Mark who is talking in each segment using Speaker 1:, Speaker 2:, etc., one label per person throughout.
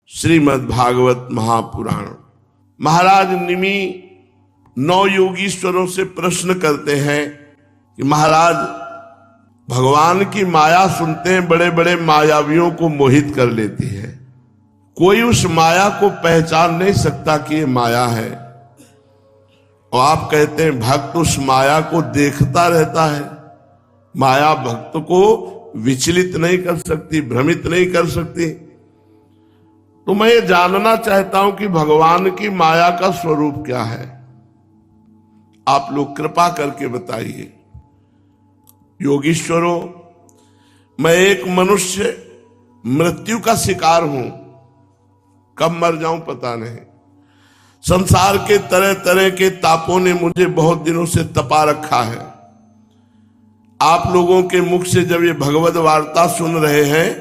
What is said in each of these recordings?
Speaker 1: श्रीमद् भागवत महापुराण। महाराज निमि 9 योगीश्वरों से प्रश्न करते हैं कि महाराज, भगवान की माया सुनते हैं बड़े बड़े मायावियों को मोहित कर लेती है। कोई उस माया को पहचान नहीं सकता कि ये माया है, और आप कहते हैं भक्त उस माया को देखता रहता है। माया भक्त को विचलित नहीं कर सकती, भ्रमित नहीं कर सकती। तो मैं ये जानना चाहता हूं कि भगवान की माया का स्वरूप क्या है। आप लोग कृपा करके बताइए। योगीश्वरों, मैं एक मनुष्य मृत्यु का शिकार हूं, कब मर जाऊं पता नहीं। संसार के तरह तरह के तापों ने मुझे बहुत दिनों से तपा रखा है। आप लोगों के मुख से जब ये भगवद वार्ता सुन रहे हैं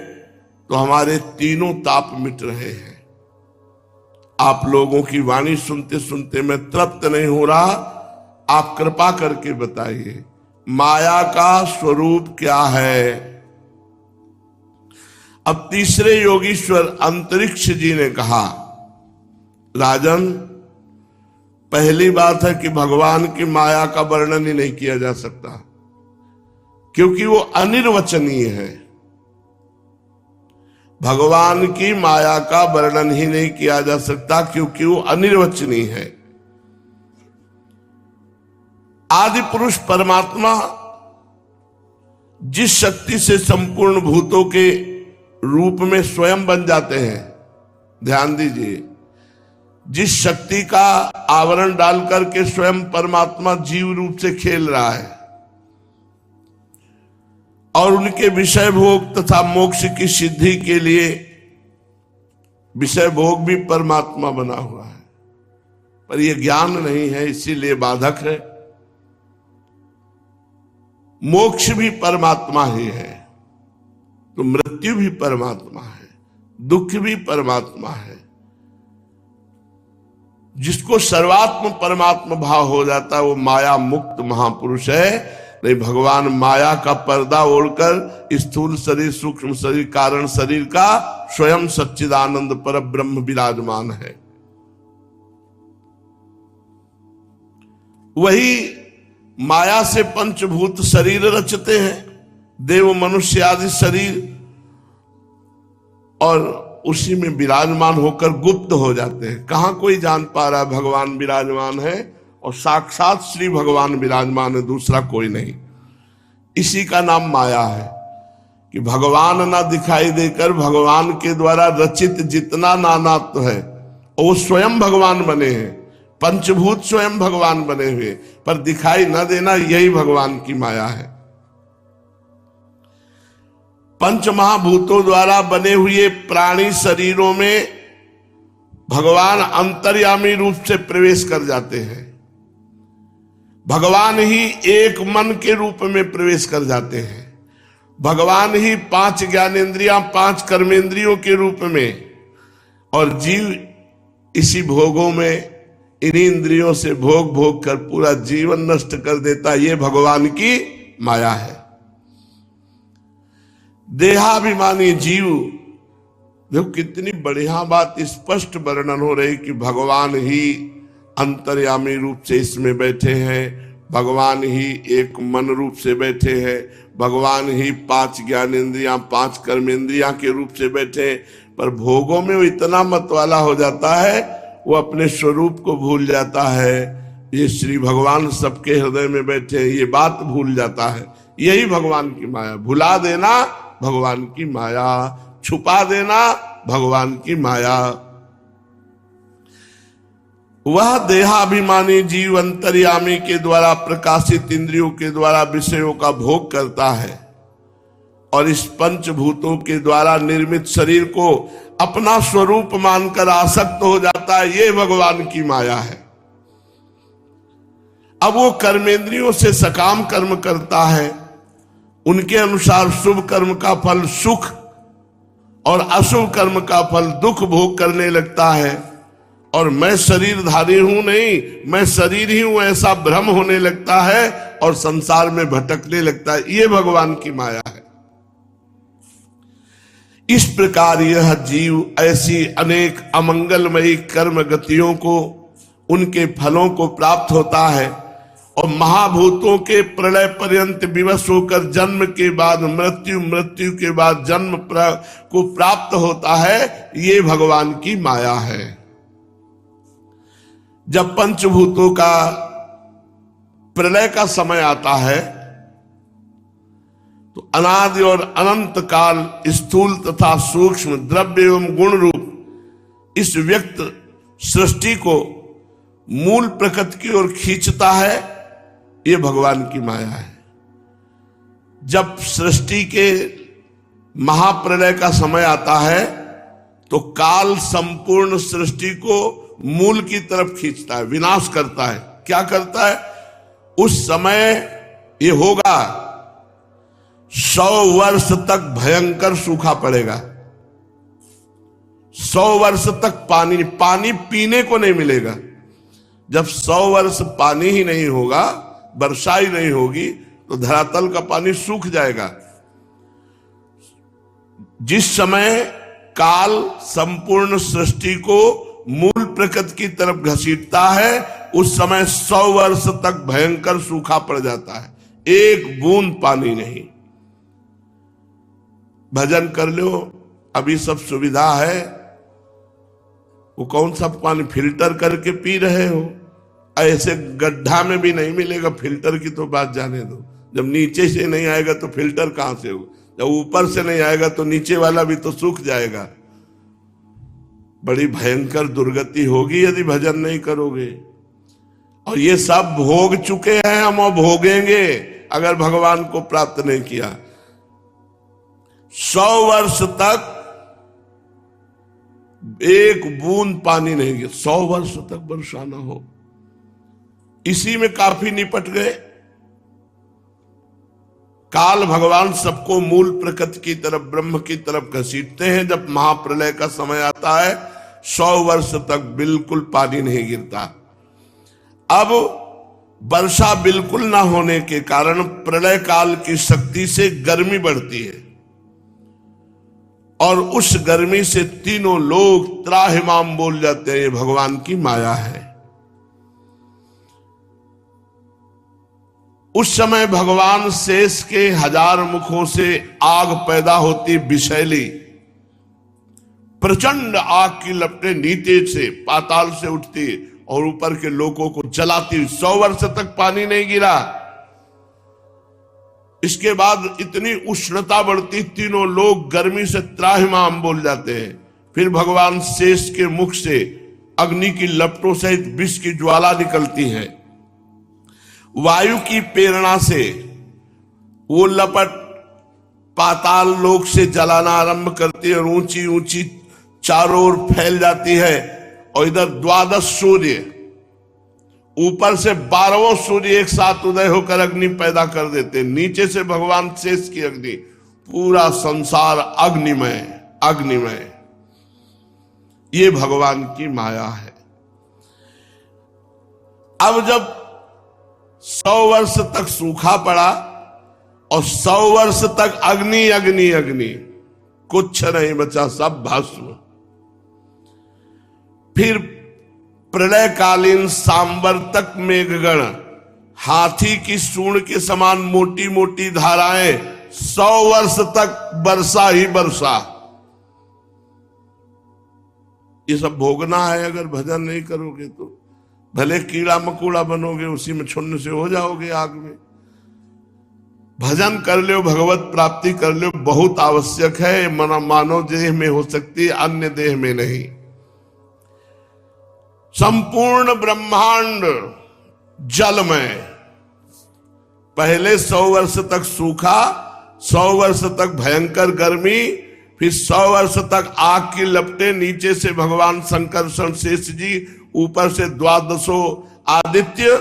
Speaker 1: तो हमारे तीनों ताप मिट रहे हैं। आप लोगों की वाणी सुनते सुनते मैं तृप्त नहीं हो रहा। आप कृपा करके बताइए माया का स्वरूप क्या है। अब तीसरे योगीश्वर अंतरिक्ष जी ने कहा, राजन, पहली बात है कि भगवान की माया का वर्णन ही नहीं किया जा सकता, क्योंकि वो अनिर्वचनीय है। भगवान की माया का वर्णन ही नहीं किया जा सकता क्योंकि वो अनिर्वचनीय है। आदि पुरुष परमात्मा जिस शक्ति से संपूर्ण भूतों के रूप में स्वयं बन जाते हैं, ध्यान दीजिए, जिस शक्ति का आवरण डालकर के स्वयं परमात्मा जीव रूप से खेल रहा है, और उनके विषय भोग तथा मोक्ष की सिद्धि के लिए विषय भोग भी परमात्मा बना हुआ है, पर यह ज्ञान नहीं है, इसीलिए बाधक है। मोक्ष भी परमात्मा ही है, तो मृत्यु भी परमात्मा है, दुख भी परमात्मा है। जिसको सर्वात्म परमात्मा भाव हो जाता है वो माया मुक्त महापुरुष है। नहीं, भगवान माया का पर्दा ओढ़कर स्थूल शरीर, सूक्ष्म शरीर, कारण शरीर का स्वयं सच्चिदानंद पर ब्रह्म विराजमान है। वही माया से पंचभूत शरीर रचते हैं, देव मनुष्य आदि शरीर, और उसी में विराजमान होकर गुप्त हो जाते हैं। कहां कोई जान पा रहा है भगवान विराजमान है, और साक्षात श्री भगवान विराजमान है, दूसरा कोई नहीं। इसी का नाम माया है कि भगवान ना दिखाई देकर भगवान के द्वारा रचित जितना नानात्व है वो स्वयं भगवान बने हैं। पंचभूत स्वयं भगवान बने हुए, पर दिखाई न देना, यही भगवान की माया है। पंच महाभूतों द्वारा बने हुए प्राणी शरीरों में भगवान अंतर्यामी रूप से प्रवेश कर जाते हैं। भगवान ही एक मन के रूप में प्रवेश कर जाते हैं। भगवान ही 5 ज्ञानेंद्रियां, 5 कर्मेंद्रियों के रूप में, और जीव इसी भोगों में, इन्हीं इंद्रियों से भोग भोग कर पूरा जीवन नष्ट कर देता। ये भगवान की माया है। देहाभिमानी जीव, देखो कितनी बढ़िया बात, स्पष्ट वर्णन हो रही कि भगवान ही अंतर्यामी रूप से इसमें बैठे हैं, भगवान ही एक मन रूप से बैठे हैं, भगवान ही 5 ज्ञानेंद्रियां, 5 कर्मेंद्रियां के रूप से बैठे। पर भोगों में वो इतना मतवाला हो जाता है, वो अपने स्वरूप को भूल जाता है। ये श्री भगवान सबके हृदय में बैठे हैं, ये बात भूल जाता है। यही भगवान की माया। भुला देना भगवान की माया, छुपा देना भगवान की माया। वह देहाभिमानी जीव अंतर्यामी के द्वारा प्रकाशित इंद्रियों के द्वारा विषयों का भोग करता है, और इस पंचभूतों के द्वारा निर्मित शरीर को अपना स्वरूप मानकर आसक्त हो जाता है। ये भगवान की माया है। अब वो कर्मेंद्रियों से सकाम कर्म करता है, उनके अनुसार शुभ कर्म का फल सुख और अशुभ कर्म का फल दुख भोग करने लगता है, और मैं शरीरधारी हूं नहीं, मैं शरीर ही हूं, ऐसा भ्रम होने लगता है और संसार में भटकने लगता है। ये भगवान की माया है। इस प्रकार यह जीव ऐसी अनेक अमंगलमयी कर्म गतियों को, उनके फलों को प्राप्त होता है और महाभूतों के प्रलय पर्यंत विवश होकर जन्म के बाद मृत्यु, मृत्यु के बाद जन्म को प्राप्त होता है। ये भगवान की माया है। जब पंचभूतों का प्रलय का समय आता है तो अनादि और अनंत काल स्थूल तथा सूक्ष्म द्रव्य एवं गुण रूप इस व्यक्त सृष्टि को मूल प्रकृति की ओर खींचता है। ये भगवान की माया है। जब सृष्टि के महाप्रलय का समय आता है तो काल संपूर्ण सृष्टि को मूल की तरफ खींचता है, विनाश करता है। क्या करता है? उस समय ये होगा 100 वर्ष तक भयंकर सूखा पड़ेगा। 100 वर्ष तक पानी पीने को नहीं मिलेगा। जब 100 वर्ष पानी ही नहीं होगा, वर्षा ही नहीं होगी, तो धरातल का पानी सूख जाएगा। जिस समय काल संपूर्ण सृष्टि को मूल प्रकृति की तरफ घसीटता है, उस समय 100 वर्ष तक भयंकर सूखा पड़ जाता है, एक बूंद पानी नहीं। भजन कर लो, अभी सब सुविधा है, वो कौन सा पानी फिल्टर करके पी रहे हो? ऐसे गड्ढा में भी नहीं मिलेगा। फिल्टर की तो बात जाने दो, जब नीचे से नहीं आएगा तो फिल्टर कहां से होगा? जब ऊपर से नहीं आएगा तो नीचे वाला भी तो सूख जाएगा। बड़ी भयंकर दुर्गति होगी यदि भजन नहीं करोगे। और ये सब भोग चुके हैं हम, और भोगेंगे अगर भगवान को प्राप्त नहीं किया। 100 वर्ष तक एक बूंद पानी नहीं गिरा, 100 वर्ष तक वर्षा ना हो। इसी में काफी निपट गए। काल भगवान सबको मूल प्रकृति की तरफ, ब्रह्म की तरफ घसीटते हैं। जब महाप्रलय का समय आता है 100 वर्ष तक बिल्कुल पानी नहीं गिरता। अब वर्षा बिल्कुल ना होने के कारण प्रलय काल की शक्ति से गर्मी बढ़ती है और उस गर्मी से तीनों लोग त्राहिमाम बोल जाते हैं। ये भगवान की माया है। उस समय भगवान शेष के 1000 मुखों से आग पैदा होती, विषैली प्रचंड आग की लपटें नीचे से पाताल से उठती और ऊपर के लोगों को जलाती। 100 वर्ष तक पानी नहीं गिरा। इसके बाद इतनी उष्णता बढ़ती, तीनों लोग गर्मी से त्राहिमाम बोल जाते हैं। फिर भगवान शेष के मुख से अग्नि की लपटों सहित विष की ज्वाला निकलती है। वायु की प्रेरणा से वो लपट पाताल लोक से जलाना आरंभ करती है और ऊंची ऊंची चारों ओर फैल जाती है। और इधर 12 सूर्य, ऊपर से 12 सूर्य एक साथ उदय होकर अग्नि पैदा कर देते। नीचे से भगवान शेष की अग्नि, पूरा संसार अग्निमय, अग्निमय। ये भगवान की माया है। अब जब 100 वर्ष तक सूखा पड़ा और 100 वर्ष तक अग्नि अग्नि अग्नि, कुछ नहीं बचा, सब भस्म। फिर प्रलयकालीन सांवर्तक मेघगण, हाथी की सूंड के समान मोटी मोटी धाराएं, 100 वर्ष तक वर्षा ही वर्षा। ये सब भोगना है। अगर भजन नहीं करोगे तो भले कीड़ा मकोड़ा बनोगे, उसी में छुन्न से हो जाओगे आग में। भजन कर लो, भगवत प्राप्ति कर लो, बहुत आवश्यक है। मानव देह में हो सकती है, अन्य देह में नहीं। संपूर्ण ब्रह्मांड जलमय। पहले 100 वर्ष तक सूखा, 100 वर्ष तक भयंकर गर्मी, फिर 100 वर्ष तक आग की लपटें, नीचे से भगवान संकर्षण शेष जी, ऊपर से 12 आदित्य,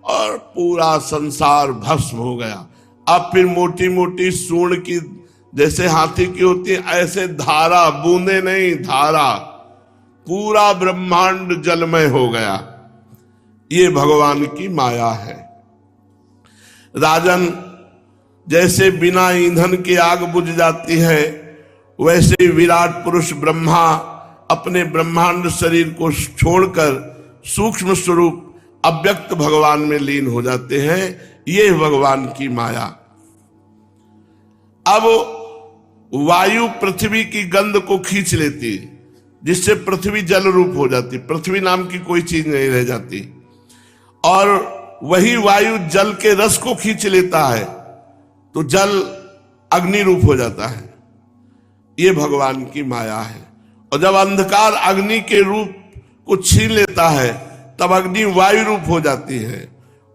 Speaker 1: और पूरा संसार भस्म हो गया। अब फिर मोटी मोटी सूंड की, जैसे हाथी की होती है, ऐसे धारा, बूंदे नहीं धारा, पूरा ब्रह्मांड जलमय हो गया। ये भगवान की माया है। राजन, जैसे बिना ईंधन की आग बुझ जाती है, वैसे ही विराट पुरुष ब्रह्मा अपने ब्रह्मांड शरीर को छोड़कर सूक्ष्म स्वरूप अव्यक्त भगवान में लीन हो जाते हैं। ये भगवान की माया। अब वायु पृथ्वी की गंध को खींच लेती, जिससे पृथ्वी जल रूप हो जाती, पृथ्वी नाम की कोई चीज नहीं रह जाती। और वही वायु जल के रस को खींच लेता है तो जल अग्नि रूप हो जाता है। ये भगवान की माया है। और जब अंधकार अग्नि के रूप को छीन लेता है तब अग्नि वायु रूप हो जाती है।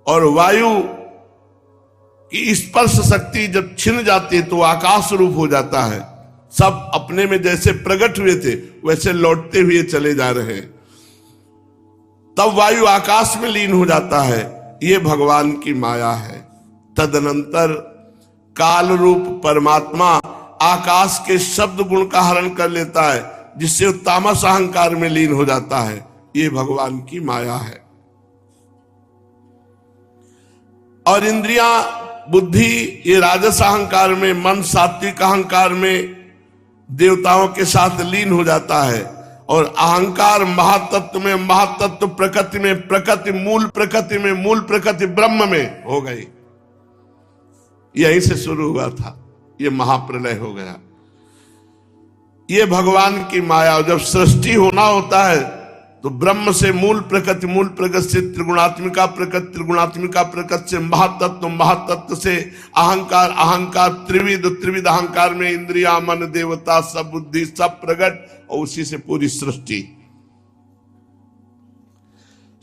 Speaker 1: और वायु की स्पर्श शक्ति जब छिन जाती है तो आकाश रूप हो जाता है। सब अपने में जैसे प्रकट हुए थे वैसे लौटते हुए चले जा रहे हैं। तब वायु आकाश में लीन हो जाता है। ये भगवान की माया है। तदनंतर काल रूप परमात्मा आकाश के शब्द गुण का हरण कर लेता है, जिससे वो तामस अहंकार में लीन हो जाता है। ये भगवान की माया है। और इंद्रियां, बुद्धि ये राजस अहंकार में, मन सात्विक अहंकार में देवताओं के साथ लीन हो जाता है। और अहंकार महातत्व में, महातत्व प्रकृति में, प्रकृति मूल प्रकृति में, मूल प्रकृति ब्रह्म में हो गई। यहीं से शुरू हुआ था, ये महाप्रलय हो गया। ये भगवान की माया। जब सृष्टि होना होता है तो ब्रह्म से मूल प्रकृति से त्रिगुणात्मिका प्रकृति, त्रिगुणात्मिका प्रकृति से महातत्व, महातत्व से अहंकार, अहंकार त्रिविध अहंकार में इंद्रिया, मन, देवता, सब बुद्धि, सब प्रकट, और उसी से पूरी सृष्टि।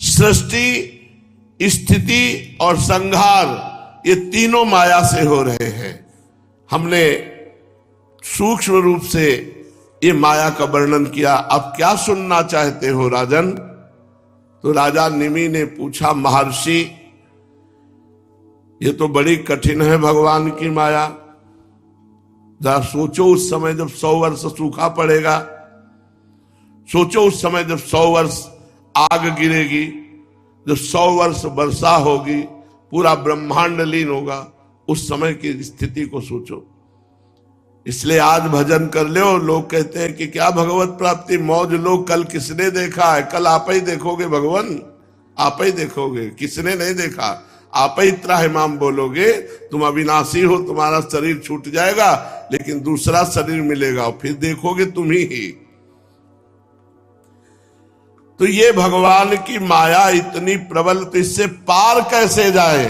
Speaker 1: सृष्टि, स्थिति और संहार ये तीनों माया से हो रहे हैं। हमने सूक्ष्म रूप से ये माया का वर्णन किया। अब क्या सुनना चाहते हो राजन? तो राजा निमि ने पूछा, महर्षि ये तो बड़ी कठिन है भगवान की माया। जरा सोचो, उस समय जब 100 वर्ष सूखा पड़ेगा, सोचो उस समय जब 100 वर्ष आग गिरेगी, जब 100 वर्ष वर्षा होगी, पूरा ब्रह्मांड लीन होगा, उस समय की स्थिति को सोचो। इसलिए आज भजन कर लो। लोग कहते हैं कि क्या भगवत प्राप्ति मौज लो, कल किसने देखा है? कल आप ही देखोगे भगवान, आप ही देखोगे, किसने नहीं देखा। आप ही त्राहिमाम बोलोगे। तुम अविनाशी हो, तुम्हारा शरीर छूट जाएगा लेकिन दूसरा शरीर मिलेगा, फिर देखोगे तुम ही। तो ये भगवान की माया इतनी प्रबल, तो इससे पार कैसे जाए?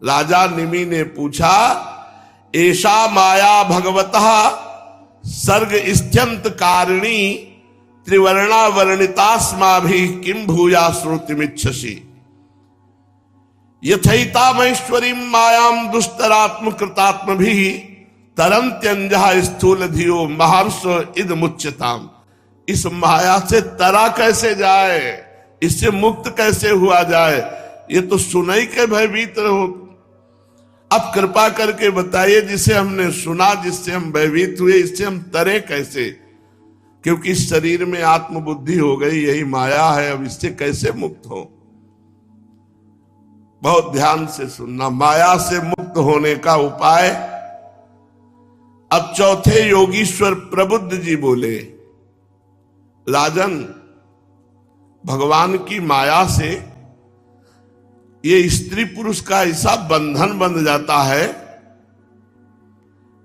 Speaker 1: राजा निमि ने पूछा, ऐसा माया भगवतः सर्ग स्त्यंत कारिणी त्रिवर्णा वर्णितास्माभि किम भूया श्रुतिमिच्छसि यथैतामैश्वरीं मायां दुस्तरात्म कृतात्मभिः तरन्त्यंजः स्थूल धियो महर्ष इद मुच्यताम। इस माया से तरा कैसे जाए? इससे मुक्त कैसे हुआ जाए? ये तो सुनाई के भयभीत रहो। अब कृपा करके बताइए, जिसे हमने सुना, जिससे हम भयभीत हुए, इससे हम तरे कैसे? क्योंकि इस शरीर में आत्मबुद्धि हो गई, यही माया है। अब इससे कैसे मुक्त हो? बहुत ध्यान से सुनना। माया से मुक्त होने का उपाय। अब चौथे योगीश्वर प्रबुद्ध जी बोले, राजन भगवान की माया से ये स्त्री पुरुष का ऐसा बंधन बंध जाता है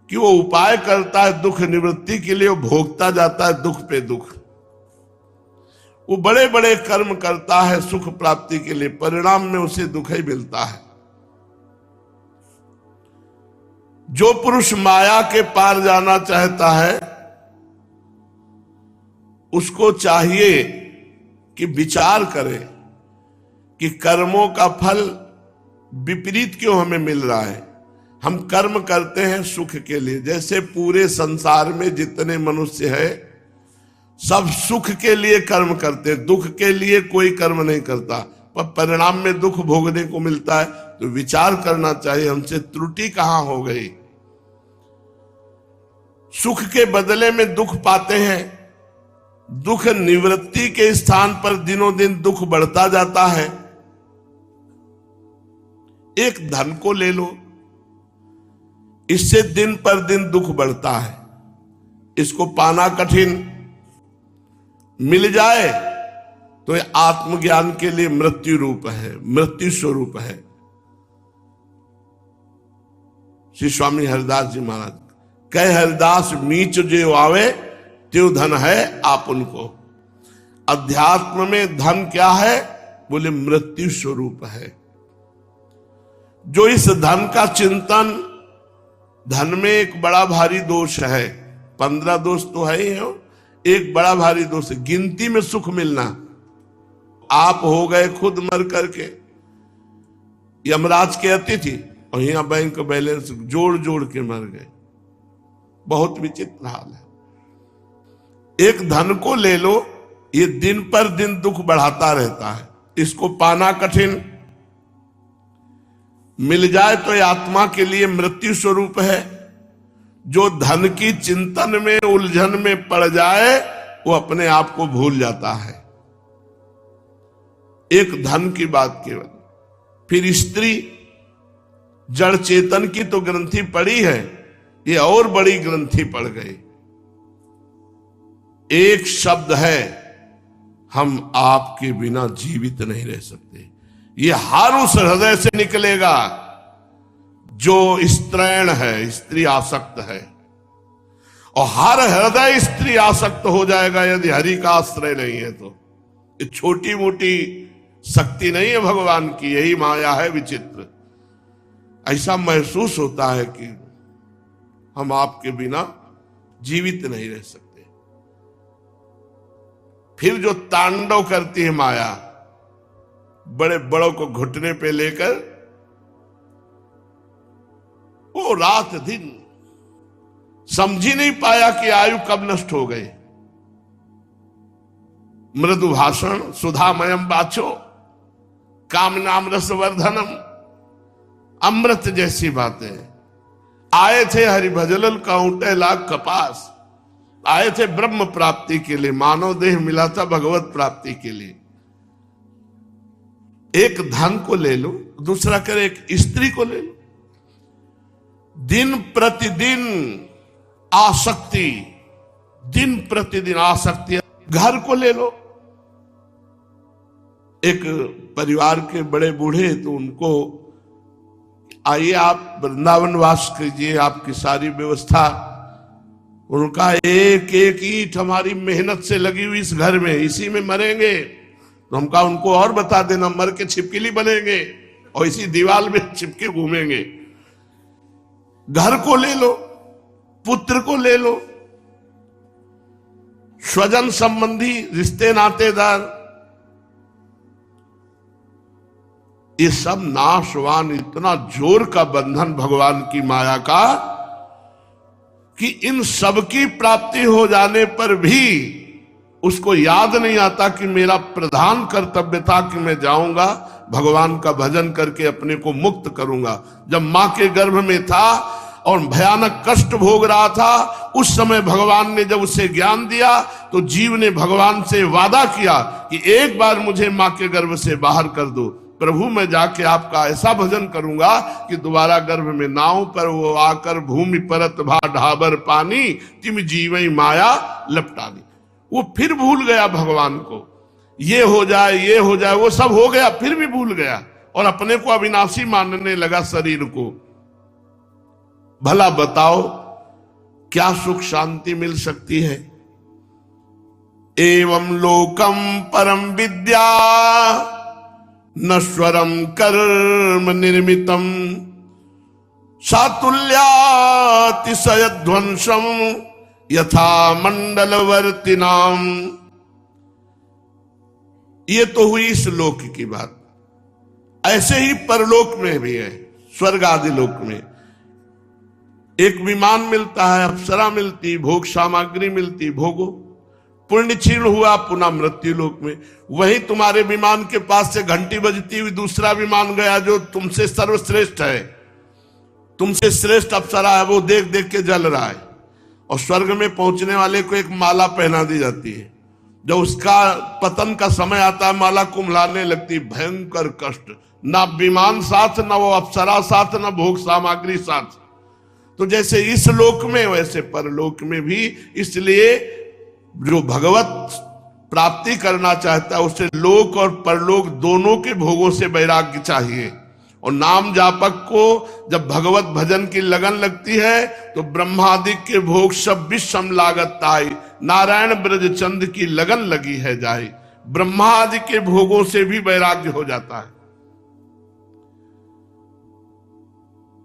Speaker 1: कि वो उपाय करता है दुख निवृत्ति के लिए, वो भोगता जाता है दुख पे दुख। वो बड़े बड़े कर्म करता है सुख प्राप्ति के लिए, परिणाम में उसे दुख ही मिलता है। जो पुरुष माया के पार जाना चाहता है उसको चाहिए कि विचार करे कि कर्मों का फल विपरीत क्यों हमें मिल रहा है। हम कर्म करते हैं सुख के लिए, जैसे पूरे संसार में जितने मनुष्य हैं सब सुख के लिए कर्म करते हैं, दुख के लिए कोई कर्म नहीं करता, पर परिणाम में दुख भोगने को मिलता है। तो विचार करना चाहिए हमसे त्रुटि कहां हो गई। सुख के बदले में दुख पाते हैं, दुख निवृत्ति के स्थान पर दिनों दिन दुख बढ़ता जाता है। एक धन को ले लो, इससे दिन पर दिन दुख बढ़ता है, इसको पाना कठिन। मिल जाए तो ये आत्मज्ञान के लिए मृत्यु रूप है, मृत्यु स्वरूप है। श्री स्वामी हरिदास जी महाराज कहे, हरिदास मीच जो आवे त्यो धन है आप उनको। अध्यात्म में धन क्या है? बोले मृत्यु स्वरूप है। जो इस धन का चिंतन, धन में एक बड़ा भारी दोष है, 15 दोष तो है ही हो, एक बड़ा भारी दोष है गिनती में सुख मिलना। आप हो गए खुद मर करके यमराज के अतिथि और यहां बैंक बैलेंस जोड़ जोड़ के मर गए। बहुत विचित्र हाल है। एक धन को ले लो, ये दिन पर दिन दुख बढ़ाता रहता है, इसको पाना कठिन। मिल जाए तो ये आत्मा के लिए मृत्यु स्वरूप है। जो धन की चिंतन में उलझन में पड़ जाए वो अपने आप को भूल जाता है। एक धन की बात केवल। फिर स्त्री, जड़ चेतन की तो ग्रंथि पड़ी है, ये और बड़ी ग्रंथि पड़ गई। एक शब्द है, हम आपके बिना जीवित नहीं रह सकते। ये हर उस हृदय से निकलेगा जो स्त्रैण है, स्त्री आसक्त है। और हर हृदय स्त्री आसक्त हो जाएगा यदि हरि का आश्रय नहीं है तो। ये छोटी मोटी शक्ति नहीं है भगवान की, यही माया है विचित्र। ऐसा महसूस होता है कि हम आपके बिना जीवित नहीं रह सकते। फिर जो तांडव करती है माया, बड़े बड़ों को घुटने पे लेकर वो रात दिन समझ ही नहीं पाया कि आयु कब नष्ट हो गई। मृदु भाषण सुधामयम बाचो कामनाम रसवर्धनम, अमृत जैसी बातें। आए थे हरिभजलन काउंटे लाख कपास, आए थे ब्रह्म प्राप्ति के लिए, मानव देह मिला था भगवत प्राप्ति के लिए। एक धन को ले लो, दूसरा करे एक स्त्री को ले लो। दिन प्रतिदिन आसक्ति, दिन प्रतिदिन आसक्ति। घर को ले लो, एक परिवार के बड़े बूढ़े, तो उनको आइए आप वृंदावन वास कीजिए, आपकी सारी व्यवस्था। उनका एक एक ईंट हमारी मेहनत से लगी हुई इस घर में, इसी में मरेंगे। तो हम कहा उनको और बता देना, मर के छिपकली बनेंगे और इसी दीवार में छिपके घूमेंगे। घर को ले लो, पुत्र को ले लो, स्वजन संबंधी रिश्ते नातेदार, ये सब नाशवान। इतना जोर का बंधन भगवान की माया का कि इन सब की प्राप्ति हो जाने पर भी उसको याद नहीं आता कि मेरा प्रधान कर्तव्य था कि मैं जाऊंगा भगवान का भजन करके अपने को मुक्त करूंगा। जब मां के गर्भ में था और भयानक कष्ट भोग रहा था, उस समय भगवान ने जब उसे ज्ञान दिया तो जीव ने भगवान से वादा किया कि एक बार मुझे मां के गर्भ से बाहर कर दो प्रभु, मैं जाके आपका ऐसा भजन करूंगा कि दोबारा गर्भ में नाव पर वो आकर भूमि परत भा ढाबर पानी तिम जीवई माया लपटा दी। वो फिर भूल गया भगवान को, ये हो जाए ये हो जाए, वो सब हो गया फिर भी भूल गया और अपने को अविनाशी मानने लगा शरीर को। भला बताओ क्या सुख शांति मिल सकती है? एवं लोकम परम विद्या नश्वरम कर्म निर्मितम सातुल्यातिशय ध्वंसम यथा मंडलवर्तिनाम। ये तो हुई इस लोक की बात। ऐसे ही परलोक में भी है, स्वर्ग आदि लोक में एक विमान मिलता है, अप्सरा मिलती, भोग सामग्री मिलती, भोगो। पुण्य क्षीण हुआ पुनः मृत्यु लोक में। वही तुम्हारे विमान के पास से घंटी बजती हुई दूसरा विमान गया जो तुमसे सर्वश्रेष्ठ है, तुमसे श्रेष्ठ अप्सरा है, वो देख देख के जल रहा है। और स्वर्ग में पहुंचने वाले को एक माला पहना दी जाती है, जब उसका पतन का समय आता है माला कुम्हलाने लगती। भयंकर कष्ट, ना विमान साथ, ना वो अप्सरा साथ, ना भोग सामग्री साथ। तो जैसे इस लोक में वैसे परलोक में भी। इसलिए जो भगवत प्राप्ति करना चाहता है उसे लोक और परलोक दोनों के भोगों से वैराग्य चाहिए। और नाम जापक को जब भगवत भजन की लगन लगती है तो ब्रह्मादि के भोग सब विषम लागत ताई, नारायण ब्रज चंद की लगन लगी है जाई। ब्रह्मादि के भोगों से भी वैराग्य हो जाता है।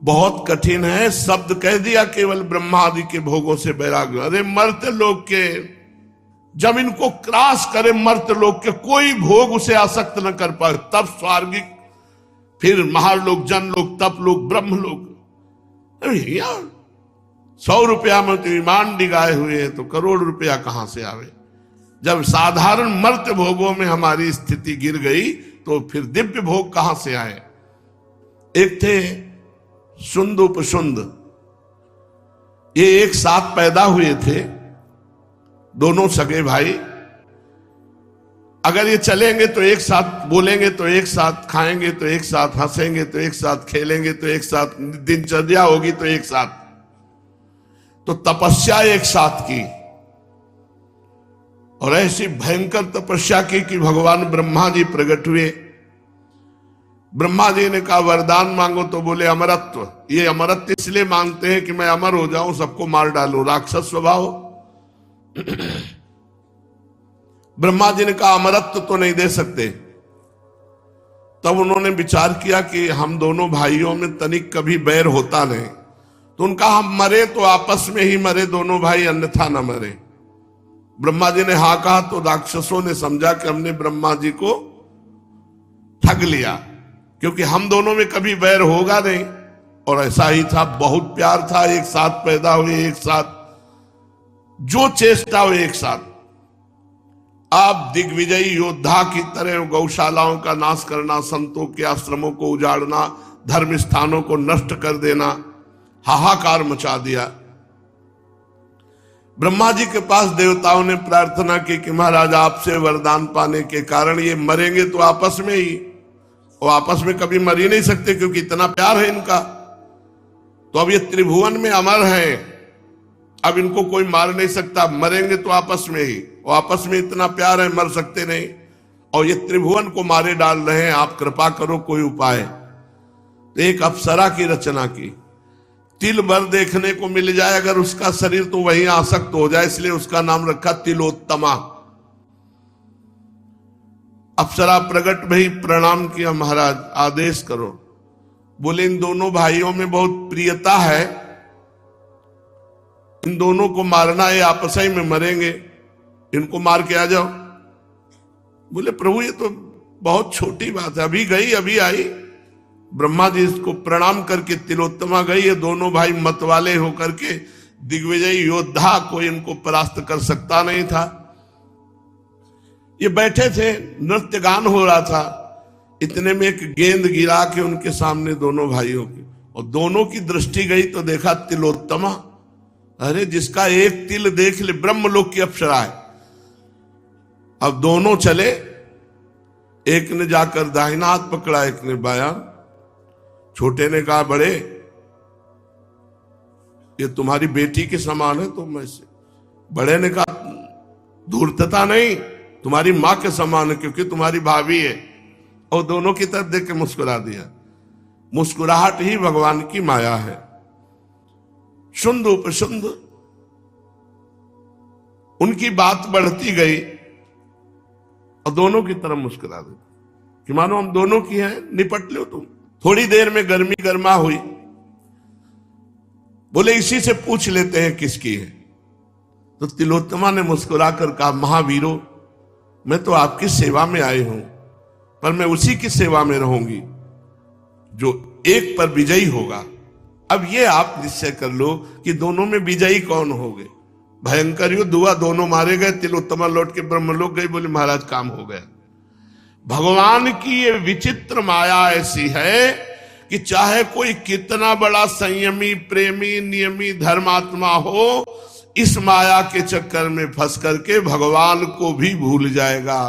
Speaker 1: बहुत कठिन है, शब्द कह दिया केवल ब्रह्मादि के भोगों से वैराग्य। अरे मर्त्य लोक के जब इनको क्रॉस करे, मर्त्य लोक के कोई भोग उसे आसक्त न कर पाए, तब स्वर्गिक, फिर महालोक, जनलोक, तपलोक, ब्रह्मलोक। 100 रुपया में तो ईमान डिगाए हुए हैं, तो करोड़ रुपया कहां से आवे। जब साधारण मर्त्य भोगों में हमारी स्थिति गिर गई तो फिर दिव्य भोग कहां से आए। एक थे सुंद उपसुंद, ये एक साथ पैदा हुए थे, दोनों सगे भाई। अगर ये चलेंगे तो एक साथ, बोलेंगे तो एक साथ, खाएंगे तो एक साथ, हंसेंगे तो एक साथ, खेलेंगे तो एक साथ, दिनचर्या होगी तो एक साथ। तो तपस्या एक साथ की और ऐसी भयंकर तपस्या की कि भगवान ब्रह्मा जी प्रकट हुए। ब्रह्मा जी ने कहा वरदान मांगो, तो बोले अमरत्व। ये अमरत्व इसलिए मांगते हैं कि मैं अमर हो जाऊं, सबको मार डालूं, राक्षस स्वभाव। ब्रह्मा जी ने कहा अमरत्व तो नहीं दे सकते। तब उन्होंने विचार किया कि हम दोनों भाइयों में तनिक कभी बैर होता नहीं, तो उनका हम मरे तो आपस में ही मरे दोनों भाई, अन्यथा न मरे। ब्रह्मा जी ने हाँ कहा तो राक्षसों ने समझा कि हमने ब्रह्मा जी को ठग लिया, क्योंकि हम दोनों में कभी वैर होगा नहीं। और ऐसा ही था, बहुत प्यार था, एक साथ पैदा हुए, एक साथ जो चेष्टा हो एक साथ। आप दिग्विजयी योद्धा की तरह गौशालाओं का नाश करना, संतों के आश्रमों को उजाड़ना, धर्म स्थानों को नष्ट कर देना, हाहाकार मचा दिया। ब्रह्मा जी के पास देवताओं ने प्रार्थना की कि महाराज आपसे वरदान पाने के कारण ये मरेंगे तो आपस में ही, और आपस में कभी मर ही नहीं सकते क्योंकि इतना प्यार है इनका। तो अब ये त्रिभुवन में अमर हैं, अब इनको कोई मार नहीं सकता, मरेंगे तो आपस में ही, और आपस में इतना प्यार है, मर सकते नहीं। और ये त्रिभुवन को मारे डाल रहे हैं, आप कृपा करो कोई उपाय। तो एक अप्सरा की रचना की, तिल भर देखने को मिल जाए अगर उसका शरीर तो वहीं आसक्त हो जाए, इसलिए उसका नाम रखा तिलोत्तमा। अप्सरा प्रकट भई, प्रणाम किया, महाराज आदेश करो। बोले इन दोनों भाइयों में बहुत प्रियता है, इन दोनों को मारना है, आपस ही में मरेंगे, इनको मार के आ जाओ। बोले प्रभु ये तो बहुत छोटी बात है, अभी गई अभी आई। ब्रह्मा जी इसको प्रणाम करके तिलोत्तमा गई, ये दोनों भाई मतवाले होकर के दिग्विजयी योद्धा कोई इनको परास्त कर सकता नहीं था। ये बैठे थे, नृत्य गान हो रहा था, इतने में एक गेंद गिरा के उनके सामने दोनों भाइयों की, और दोनों की दृष्टि गई तो देखा तिलोत्तमा। अरे जिसका एक तिल देख ले, ब्रह्मलोक की अप्सरा है। अब दोनों चले, एक ने जाकर दाहिना हाथ पकड़ा, एक ने बायां। छोटे ने कहा बड़े ये तुम्हारी बेटी के समान है, तुम ऐसे। बड़े ने कहा धूर्तता नहीं, तुम्हारी मां के समान है क्योंकि तुम्हारी भाभी है। और दोनों की तरफ देख के मुस्कुरा दिया। मुस्कुराहट ही भगवान की माया है। शुंद उपशुंद, उनकी बात बढ़ती गई और दोनों की तरफ मुस्कुरा दी कि मानो हम दोनों की हैं, निपट लो तुम। थोड़ी देर में गर्मी गर्मा हुई। बोले इसी से पूछ लेते हैं किसकी है। तो तिलोत्तमा ने मुस्कुराकर कहा महावीरो, मैं तो आपकी सेवा में आई हूं, पर मैं उसी की सेवा में रहूंगी जो एक पर विजयी होगा। अब ये आप निश्चय कर लो कि दोनों में विजयी कौन होंगे। भयंकर युद्ध हुआ, दोनों मारे गए। तिलोत्तमा लौट के ब्रह्मलोक गई, बोले महाराज काम हो गया। भगवान की ये विचित्र माया ऐसी है कि चाहे कोई कितना बड़ा संयमी, प्रेमी, नियमी, धर्मात्मा हो, इस माया के चक्कर में फंस करके भगवान को भी भूल जाएगा।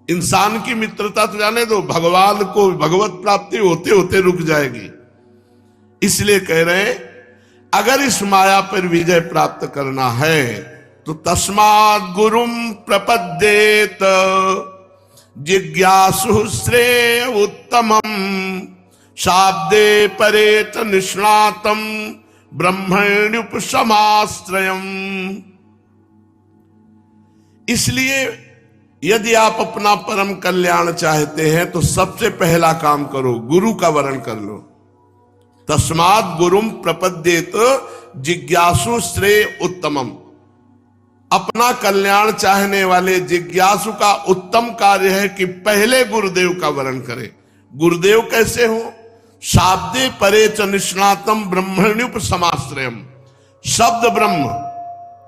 Speaker 1: इंसान की मित्रता तो जाने दो, भगवान को, भगवत प्राप्ति होते होते रुक जाएगी। इसलिए कह रहे हैं अगर इस माया पर विजय प्राप्त करना है तो तस्मात् गुरुम प्रपद्येत जिज्ञासु श्रेय उत्तमम शाब्दे परेत निष्णातम ब्रह्मण्युपसमाश्रयम्। इसलिए यदि आप अपना परम कल्याण चाहते हैं तो सबसे पहला काम करो, गुरु का वरण कर लो। तस्मात् गुरुम प्रपद्येत जिज्ञासु श्रेय उत्तमम। अपना कल्याण चाहने वाले जिज्ञासु का उत्तम कार्य है कि पहले गुरुदेव का वरण करें। गुरुदेव कैसे हो? शाब्दे परे च निष्णातम ब्रह्मण्युपसमाश्रयम्। शब्द ब्रह्म,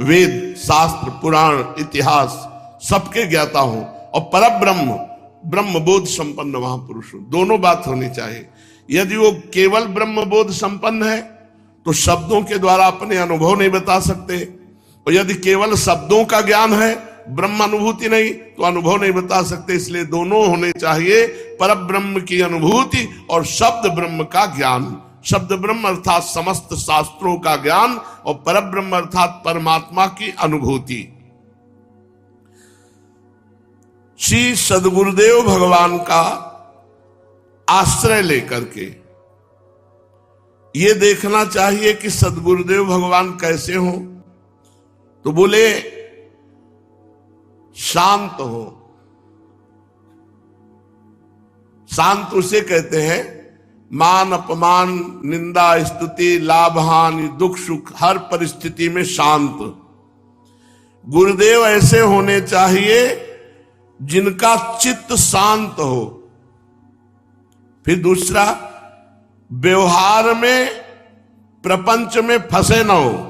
Speaker 1: वेद, शास्त्र, पुराण, इतिहास सबके ज्ञाता हो और परब्रह्म ब्रह्म बोध संपन्न महापुरुष हो। दोनों बात होनी चाहिए। यदि वो केवल ब्रह्म बोध संपन्न है तो शब्दों के द्वारा अपने अनुभव नहीं बता सकते, और यदि केवल शब्दों का ज्ञान है, ब्रह्म अनुभूति नहीं, तो अनुभव नहीं बता सकते। इसलिए दोनों होने चाहिए, परब्रह्म की अनुभूति और शब्द ब्रह्म का ज्ञान। शब्द ब्रह्म अर्थात समस्त शास्त्रों का ज्ञान और परब्रह्म अर्थात परमात्मा की अनुभूति। श्री सद्गुरुदेव भगवान का आश्रय लेकर के ये देखना चाहिए कि सद्गुरुदेव भगवान कैसे हों। तो बोले शांत हो। शांत उसे कहते हैं मान अपमान, निंदा स्तुति, लाभ हानि, दुख सुख हर परिस्थिति में शांत। गुरुदेव ऐसे होने चाहिए जिनका चित्त शांत हो। फिर दूसरा, व्यवहार में प्रपंच में फंसे ना हो।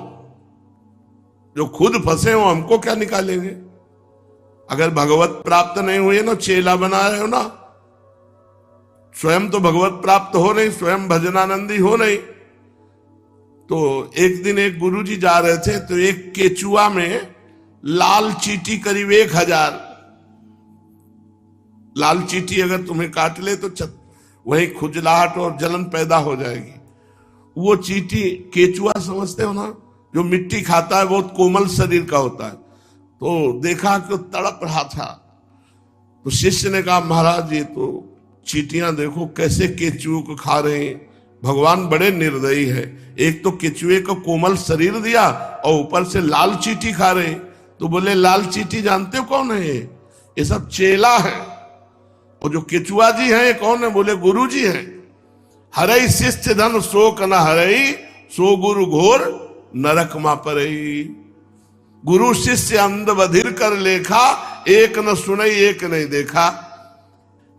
Speaker 1: जो खुद फंसे हो हमको क्या निकालेंगे? अगर भगवत प्राप्त नहीं हुए ना, चेला बना रहे हो ना, स्वयं तो भगवत प्राप्त हो नहीं, स्वयं भजनानंदी हो नहीं। तो एक दिन एक गुरुजी जा रहे थे तो एक केचुआ में लाल चींटी करीब 1000 लाल चींटी अगर तुम्हें काट ले तो वही खुजलाहट और जलन पैदा हो जाएगी। वो चींटी केचुआ समझते हो ना, जो मिट्टी खाता है, बहुत कोमल शरीर का होता है। तो देखा कि तड़प रहा था। तो शिष्य ने कहा महाराज ये तो चींटियां देखो कैसे केचुओं को खा रहे हैं, भगवान बड़े निर्दयी है। एक तो केचुए को कोमल शरीर दिया और ऊपर से लाल चींटी खा रहे हैं। तो बोले लाल चींटी जानते हो कौन है? ये सब चेला है। और जो केचुआ जी हैं ये कौन है? बोले गुरु जी हैं। हरई शिष्य धन शोक न हरई, सो गुरु घोर नरक मा परई। गुरु शिष्य अंध बधिर कर लेखा, एक न सुनई एक नहीं देखा।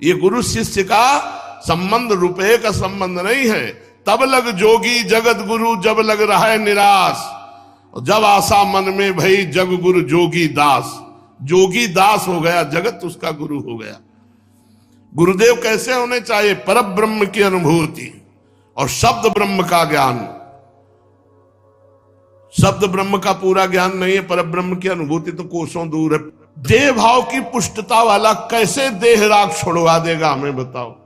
Speaker 1: ये गुरु शिष्य का संबंध रुपये का संबंध नहीं है। तब लग जोगी जगत गुरु, जब लग रहा है निराश, जब आशा मन में भई जग गुरु जोगी दास। जोगी दास हो गया, जगत उसका गुरु हो गया। गुरुदेव कैसे होने चाहिए? परब्रह्म की अनुभूति और शब्द ब्रह्म का ज्ञान। शब्द ब्रह्म का पूरा ज्ञान नहीं है, परब्रह्म की अनुभूति तो कोसों दूर है। देह भाव की पुष्टता वाला कैसे देह राग छोड़वा देगा हमें बताओ?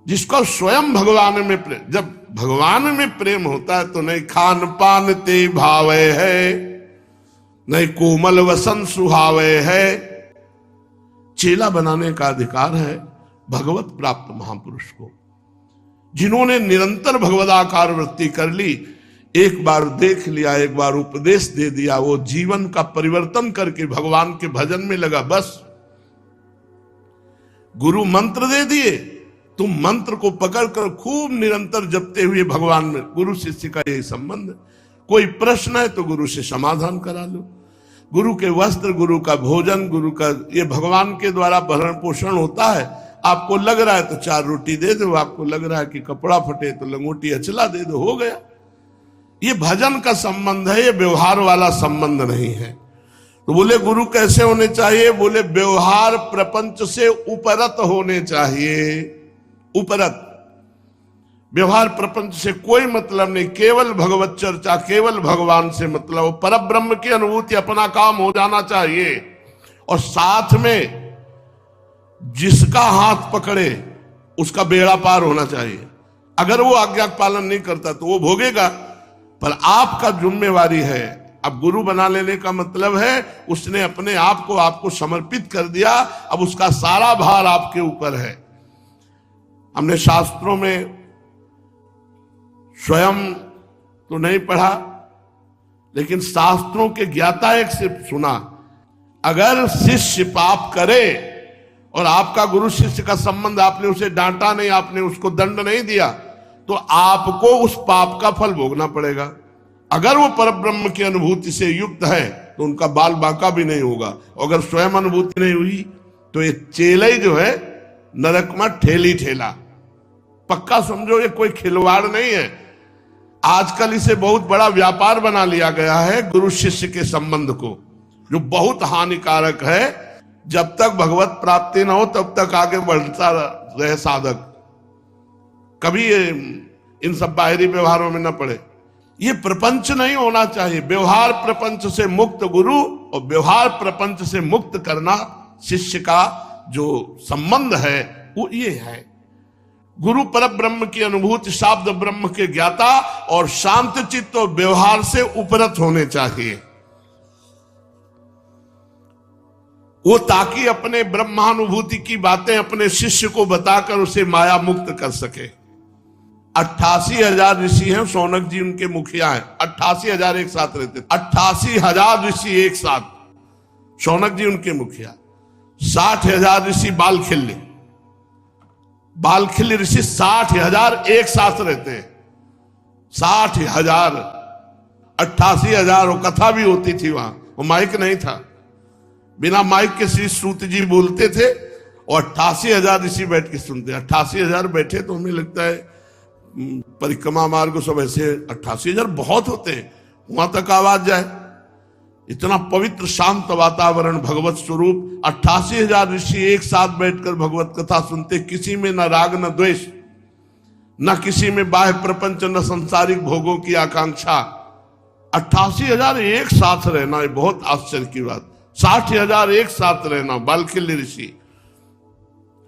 Speaker 1: जिसको स्वयं भगवान में प्रेम, जब भगवान में प्रेम होता है तो नहीं खान पान ते भावे है, नहीं कोमल वसन सुहावे है। चेला बनाने का अधिकार है भगवत प्राप्त महापुरुष को, जिन्होंने निरंतर भगवदाकार वृत्ति कर ली। एक बार देख लिया, एक बार उपदेश दे दिया, वो जीवन का परिवर्तन करके भगवान के भजन में लगा। बस गुरु मंत्र दे दिए, तुम मंत्र को पकड़कर खूब निरंतर जपते हुए भगवान में। गुरु शिष्य का यही संबंध है। कोई प्रश्न है तो गुरु से समाधान करा लो। गुरु के वस्त्र, गुरु का भोजन, गुरु का ये भगवान के द्वारा भरण पोषण होता है। आपको लग रहा है तो 4 रोटी दे दो, आपको लग रहा है कि कपड़ा फटे तो लंगोटी अचला दे दो, हो गया। ये भजन का संबंध है, ये व्यवहार वाला संबंध नहीं है। तो बोले गुरु कैसे होने चाहिए? बोले व्यवहार प्रपंच से उपरत होने चाहिए। उपरत व्यवहार प्रपंच से कोई मतलब नहीं, केवल भगवत चर्चा, केवल भगवान से मतलब। परब्रह्म की अनुभूति अपना काम हो जाना चाहिए। और साथ में जिसका हाथ पकड़े उसका बेड़ा पार होना चाहिए। अगर वो आज्ञा पालन नहीं करता तो वो भोगेगा। पर आपका जिम्मेवारी है। अब गुरु बना लेने का मतलब है उसने अपने आप को आपको समर्पित कर दिया, अब उसका सारा भार आपके ऊपर है। हमने शास्त्रों में स्वयं तो नहीं पढ़ा, लेकिन शास्त्रों के ज्ञाता एक से सुना, अगर शिष्य पाप करे और आपका गुरु शिष्य का संबंध, आपने उसे डांटा नहीं, आपने उसको दंड नहीं दिया, तो आपको उस पाप का फल भोगना पड़ेगा। अगर वो परब्रह्म की अनुभूति से युक्त है तो उनका बाल बांका भी नहीं होगा। अगर स्वयं अनुभूति नहीं हुई तो ये चेला ही जो है नरक में ठेली ठेला। पक्का समझो, ये कोई खिलवाड़ नहीं है। आजकल इसे बहुत बड़ा व्यापार बना लिया गया है गुरु शिष्य के संबंध को, जो बहुत हानिकारक है। जब तक भगवत प्राप्ति न हो तब तक आगे बढ़ता रहे साधक, कभी इन सब बाहरी व्यवहारों में न पड़े। ये प्रपंच नहीं होना चाहिए। व्यवहार प्रपंच से मुक्त गुरु और व्यवहार प्रपंच से मुक्त करना शिष्य का जो संबंध है वो ये है। गुरु पर ब्रह्म की अनुभूति, शाब्द ब्रह्म के ज्ञाता और शांत चित्त और व्यवहार से उपरत होने चाहिए वो, ताकि अपने ब्रह्मानुभूति की बातें अपने शिष्य को बताकर उसे माया मुक्त कर सके। 88,000 ऋषि हैं, शौनक जी उनके मुखिया हैं। 88,000 एक साथ रहते, 88,000 ऋषि एक साथ, शौनक जी उनके मुखिया। 60,000 ऋषि बालखिल्य ऋषि 60,000 एक साथ रहते हैं। 60,000, 88,000। वो कथा भी होती थी वहां, वो माइक नहीं था, बिना माइक के श्री सूत जी बोलते थे और 88,000 ऋषि बैठ के सुनते। 88,000 बैठे तो हमें लगता है परिक्रमा मार्ग सब ऐसे 88,000 बहुत होते हैं, वहां तक आवाज जाए। इतना पवित्र शांत वातावरण, भगवत स्वरूप। 88,000 ऋषि एक साथ बैठकर भगवत कथा सुनते, किसी में न राग न द्वेष, न किसी में बाह्य प्रपंच, न संसारिक भोगों की आकांक्षा। 88,000 एक साथ रहना ये बहुत आश्चर्य की बात। 60,000 एक साथ रहना, बालखिल्य ऋषि।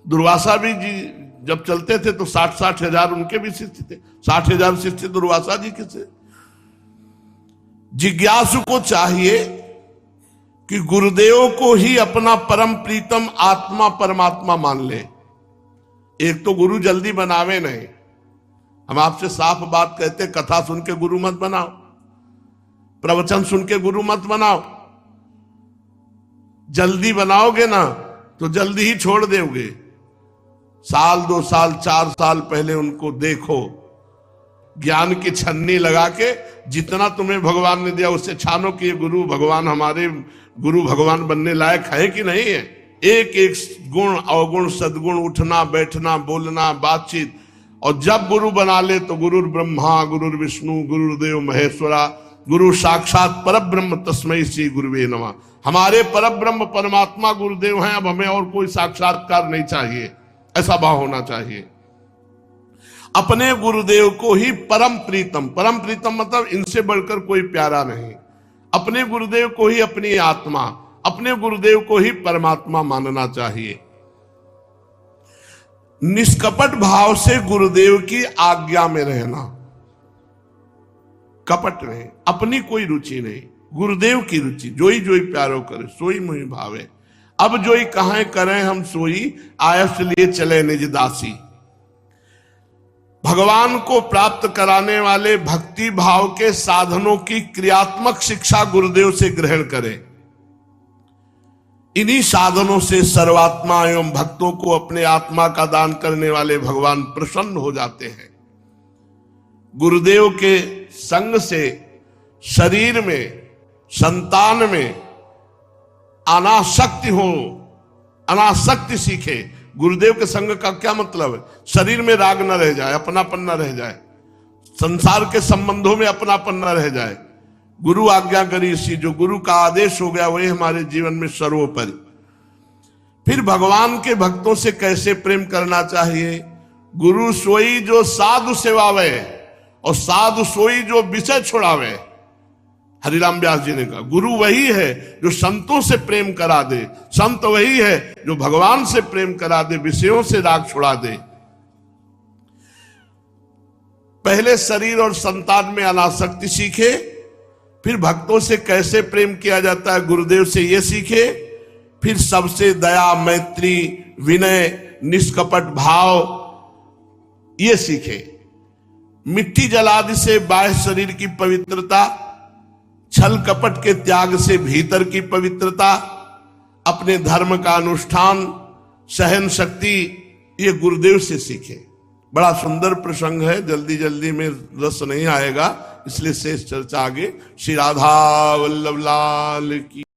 Speaker 1: दुर्वासा भी जी जब चलते थे तो 60,000 उनके भी शिष्य थे। 60,000 शिष्य दुर्वासा जी के थे। जिज्ञासु को चाहिए कि गुरुदेव को ही अपना परम प्रीतम आत्मा परमात्मा मान ले। एक तो गुरु जल्दी बनावे नहीं, हम आपसे साफ बात कहते, कथा सुन के गुरु मत बनाओ, प्रवचन सुन के गुरु मत बनाओ। जल्दी बनाओगे ना तो जल्दी ही छोड़ दोगे। साल 2 साल 4 साल पहले उनको देखो, ज्ञान की छन्नी लगा के जितना तुम्हें भगवान ने दिया उससे छानो कि ये गुरु भगवान, हमारे गुरु भगवान बनने लायक है कि नहीं है। एक एक गुण अवगुण सद्गुण, उठना बैठना बोलना बातचीत, और जब गुरु बना ले तो गुरु ब्रह्मा गुरु विष्णु गुरुदेव महेश्वरा, गुरु साक्षात परब्रह्म तस्मै श्री गुरुवे नमः। हमारे परब्रह्म परमात्मा गुरुदेव हैं, अब हमें और कोई साक्षात्कार नहीं चाहिए, ऐसा भाव होना चाहिए। अपने गुरुदेव को ही परम प्रीतम, परम प्रीतम मतलब इनसे बढ़कर कोई प्यारा नहीं। अपने गुरुदेव को ही अपनी आत्मा, अपने गुरुदेव को ही परमात्मा मानना चाहिए। निष्कपट भाव से गुरुदेव की आज्ञा में रहना, कपट नहीं, अपनी कोई रुचि नहीं, गुरुदेव की रुचि। जोई जोई प्यारो करे सोई मुहि भावे, अब जोई कहां करें हम सोई, आयस लिए चले निज दासी। भगवान को प्राप्त कराने वाले भक्ति भाव के साधनों की क्रियात्मक शिक्षा गुरुदेव से ग्रहण करें। इन्हीं साधनों से सर्वात्मा एवं भक्तों को अपने आत्मा का दान करने वाले भगवान प्रसन्न हो जाते हैं। गुरुदेव के संग से शरीर में, संतान में अनासक्ति हो, अनासक्ति सीखे। गुरुदेव के संग का क्या मतलब है? शरीर में राग न रह जाए, अपनापन न रह जाए, संसार के संबंधों में अपनापन न रह जाए। गुरु आज्ञा करी इसी, जो गुरु का आदेश हो गया वही हमारे जीवन में सर्वोपरि। फिर भगवान के भक्तों से कैसे प्रेम करना चाहिए? गुरु सोई जो साधु सेवावे और साधु सोई जो विषय छुड़ावे। हरिराम व्यास जी ने कहा गुरु वही है जो संतों से प्रेम करा दे, संत वही है जो भगवान से प्रेम करा दे, विषयों से राग छुड़ा दे। पहले शरीर और संतान में अनासक्ति सीखे, फिर भक्तों से कैसे प्रेम किया जाता है गुरुदेव से ये सीखे, फिर सबसे दया, मैत्री, विनय, निष्कपट भाव ये सीखे। मिट्टी जलादि से बाह्य शरीर की पवित्रता, छल कपट के त्याग से भीतर की पवित्रता, अपने धर्म का अनुष्ठान, सहन शक्ति, ये गुरुदेव से सीखे। बड़ा सुंदर प्रसंग है, जल्दी जल्दी में रस नहीं आएगा, इसलिए शेष चर्चा आगे। श्री राधा वल्लभ लाल की।